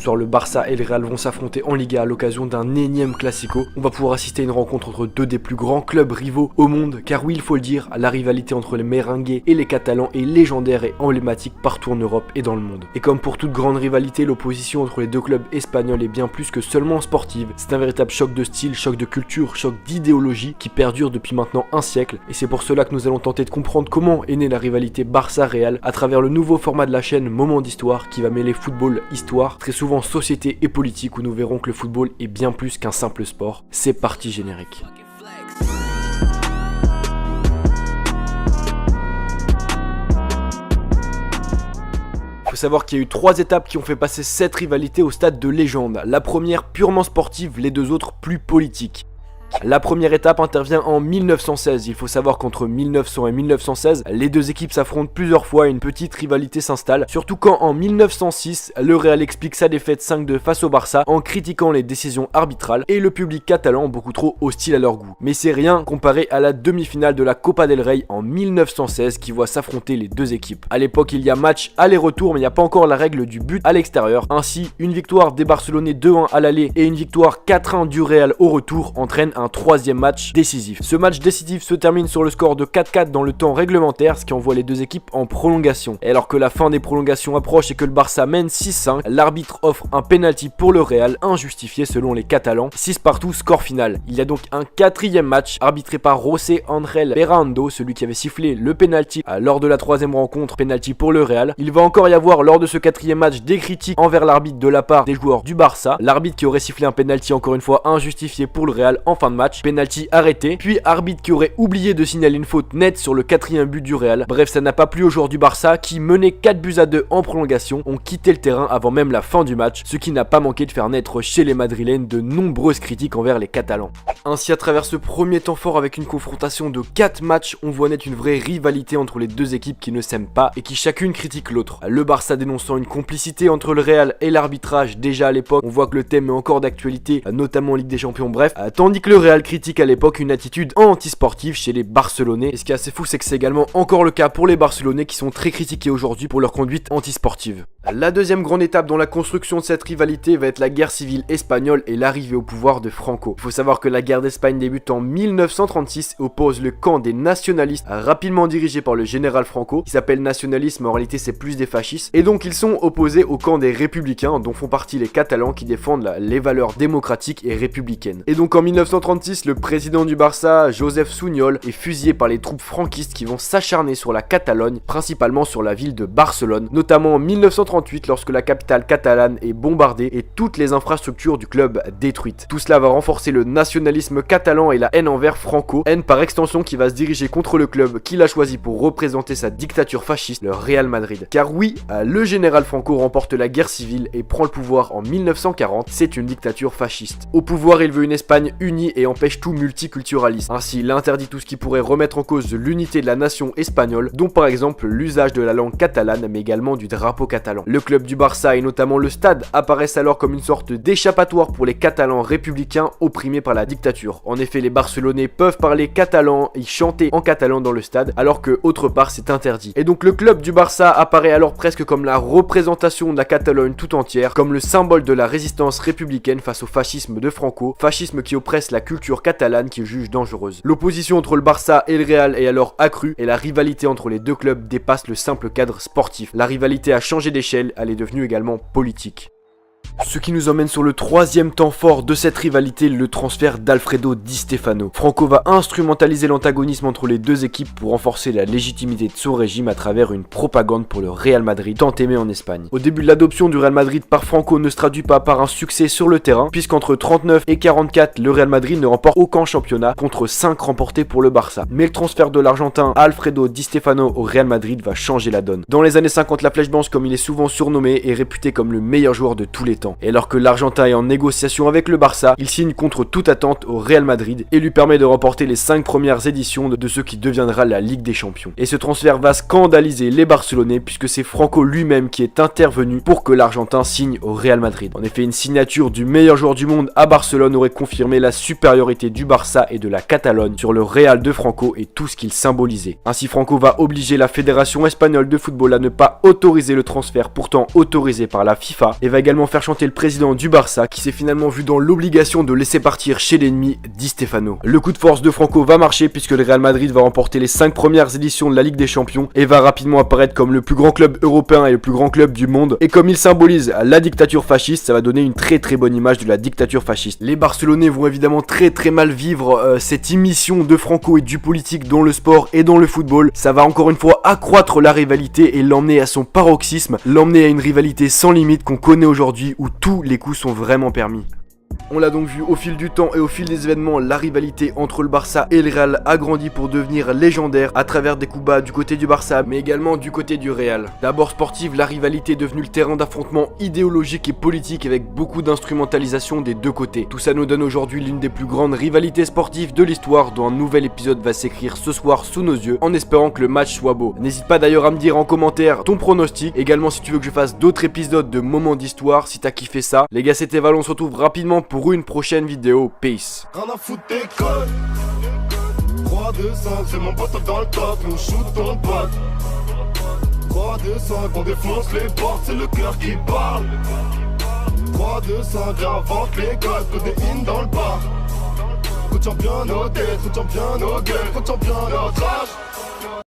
soir, le Barça et le Real vont s'affronter en Liga à l'occasion d'un énième classico. On va pouvoir assister à une rencontre entre deux des plus grands clubs rivaux au monde, car oui, il faut le dire, la rivalité entre les Merengues et les Catalans est légendaire et emblématique partout en Europe et dans le monde. Et comme pour toute grande rivalité, l'opposition entre les deux clubs espagnols est bien plus que seulement sportive. C'est un véritable choc de style, choc de culture, choc d'idéologie qui perdure depuis maintenant un siècle. Et c'est pour cela que nous allons tenter de comprendre comment est née la rivalité Barça-Real à travers le nouveau format de la chaîne Moment d'Histoire qui va mêler football, histoire, très souvent société et politique, où nous verrons que le football est bien plus qu'un simple sport. C'est parti générique. Il faut savoir qu'il y a eu 3 étapes qui ont fait passer cette rivalité au stade de légende. La première purement sportive, les deux autres plus politiques. La première étape intervient en 1916, il faut savoir qu'entre 1900 et 1916, les deux équipes s'affrontent plusieurs fois et une petite rivalité s'installe, surtout quand en 1906, le Real explique sa défaite 5-2 face au Barça en critiquant les décisions arbitrales et le public catalan beaucoup trop hostile à leur goût. Mais c'est rien comparé à la demi-finale de la Copa del Rey en 1916 qui voit s'affronter les deux équipes. A l'époque, il y a match aller-retour, mais il n'y a pas encore la règle du but à l'extérieur. Ainsi, une victoire des Barcelonais 2-1 à l'aller et une victoire 4-1 du Real au retour entraînent un troisième match décisif. Ce match décisif se termine sur le score de 4-4 dans le temps réglementaire, ce qui envoie les deux équipes en prolongation. Et alors que la fin des prolongations approche et que le Barça mène 6-5, l'arbitre offre un penalty pour le Real, injustifié selon les Catalans. 6 partout, score final. Il y a donc un quatrième match arbitré par José Ángel Berrando, celui qui avait sifflé le penalty lors de la troisième rencontre, penalty pour le Real. Il va encore y avoir lors de ce quatrième match des critiques envers l'arbitre de la part des joueurs du Barça. L'arbitre qui aurait sifflé un penalty encore une fois injustifié pour le Real en fin de match. Penalty arrêté, puis arbitre qui aurait oublié de signaler une faute nette sur le quatrième but du Real. Bref, ça n'a pas plu aux joueurs du Barça qui, menés 4-2 en prolongation, ont quitté le terrain avant même la fin du match, ce qui n'a pas manqué de faire naître chez les Madrilènes de nombreuses critiques envers les Catalans. Ainsi, à travers ce premier temps fort avec une confrontation de 4 matchs, on voit naître une vraie rivalité entre les deux équipes qui ne s'aiment pas et qui chacune critique l'autre. Le Barça dénonçant une complicité entre le Real et l'arbitrage déjà à l'époque, on voit que le thème est encore d'actualité, notamment en Ligue des Champions, bref, tandis que le Real critique à l'époque une attitude anti-sportive chez les Barcelonais. Et ce qui est assez fou, c'est que c'est également encore le cas pour les Barcelonais qui sont très critiqués aujourd'hui pour leur conduite anti-sportive. La deuxième grande étape dans la construction de cette rivalité va être la guerre civile espagnole et l'arrivée au pouvoir de Franco. Il faut savoir que la guerre d'Espagne débute en 1936 et oppose le camp des nationalistes, rapidement dirigé par le général Franco, qui s'appelle nationalisme, en réalité c'est plus des fascistes, et donc ils sont opposés au camp des républicains, dont font partie les Catalans qui défendent les valeurs démocratiques et républicaines. Et donc en 1936, le président du Barça, Joseph Sunyol, est fusillé par les troupes franquistes qui vont s'acharner sur la Catalogne, principalement sur la ville de Barcelone, notamment en 1938 lorsque la capitale catalane est bombardée et toutes les infrastructures du club détruites. Tout cela va renforcer le nationalisme catalan et la haine envers Franco, haine par extension qui va se diriger contre le club qu'il a choisi pour représenter sa dictature fasciste, le Real Madrid. Car oui, le général Franco remporte la guerre civile et prend le pouvoir en 1940, c'est une dictature fasciste. Au pouvoir, il veut une Espagne unie et empêche tout multiculturalisme. Ainsi, il interdit tout ce qui pourrait remettre en cause l'unité de la nation espagnole, dont par exemple l'usage de la langue catalane, mais également du drapeau catalan. Le club du Barça et notamment le stade apparaissent alors comme une sorte d'échappatoire pour les Catalans républicains opprimés par la dictature. En effet, les Barcelonais peuvent parler catalan et chanter en catalan dans le stade, alors que autre part c'est interdit. Et donc le club du Barça apparaît alors presque comme la représentation de la Catalogne tout entière, comme le symbole de la résistance républicaine face au fascisme de Franco, fascisme qui oppresse la culture catalane qu'il juge dangereuse. L'opposition entre le Barça et le Real est alors accrue et la rivalité entre les deux clubs dépasse le simple cadre sportif. La rivalité a changé d'échelle, elle est devenue également politique. Ce qui nous emmène sur le troisième temps fort de cette rivalité, le transfert d'Alfredo Di Stefano. Franco va instrumentaliser l'antagonisme entre les deux équipes pour renforcer la légitimité de son régime à travers une propagande pour le Real Madrid, tant aimé en Espagne. Au début de l'adoption du Real Madrid par Franco ne se traduit pas par un succès sur le terrain, puisqu'entre 39 et 44, le Real Madrid ne remporte aucun championnat contre 5 remportés pour le Barça. Mais le transfert de l'Argentin Alfredo Di Stefano au Real Madrid va changer la donne. Dans les années 50, la Flèche Blanche, comme il est souvent surnommé, est réputé comme le meilleur joueur de tous les temps. Et alors que l'Argentin est en négociation avec le Barça, il signe contre toute attente au Real Madrid et lui permet de remporter les 5 premières éditions de ce qui deviendra la Ligue des Champions. Et ce transfert va scandaliser les Barcelonais puisque c'est Franco lui-même qui est intervenu pour que l'Argentin signe au Real Madrid. En effet, une signature du meilleur joueur du monde à Barcelone aurait confirmé la supériorité du Barça et de la Catalogne sur le Real de Franco et tout ce qu'il symbolisait. Ainsi, Franco va obliger la Fédération espagnole de football à ne pas autoriser le transfert pourtant autorisé par la FIFA et va également faire chanter affronter le président du Barça qui s'est finalement vu dans l'obligation de laisser partir chez l'ennemi Di Stefano. Le coup de force de Franco va marcher puisque le Real Madrid va remporter les 5 premières éditions de la Ligue des Champions et va rapidement apparaître comme le plus grand club européen et le plus grand club du monde. Et comme il symbolise la dictature fasciste, ça va donner une très bonne image de la dictature fasciste. Les Barcelonais vont évidemment très mal vivre cette immiscion de Franco et du politique dans le sport et dans le football. Ça va encore une fois accroître la rivalité et l'emmener à son paroxysme, l'emmener à une rivalité sans limite qu'on connaît aujourd'hui où tous les coups sont vraiment permis. On l'a donc vu au fil du temps et au fil des événements, la rivalité entre le Barça et le Real a grandi pour devenir légendaire à travers des coups bas du côté du Barça mais également du côté du Real. D'abord sportive, la rivalité est devenue le terrain d'affrontement idéologique et politique avec beaucoup d'instrumentalisation des deux côtés. Tout ça nous donne aujourd'hui l'une des plus grandes rivalités sportives de l'histoire dont un nouvel épisode va s'écrire ce soir sous nos yeux en espérant que le match soit beau. N'hésite pas d'ailleurs à me dire en commentaire ton pronostic, également si tu veux que je fasse d'autres épisodes de moments d'histoire, si t'as kiffé ça. Les gars, c'était Val, on se retrouve rapidement pour une prochaine vidéo. Peace. Rien à foutre des codes 3, 2, 5, c'est mon pote dans le top, on shoot ton pote 3, 2, 5, on défonce les portes, c'est le cœur qui parle 3, 2, 5, j'invente les codes, que des in dans le bar Retiens bien nos têtes, retiens bien nos gueules, retiens bien notre âge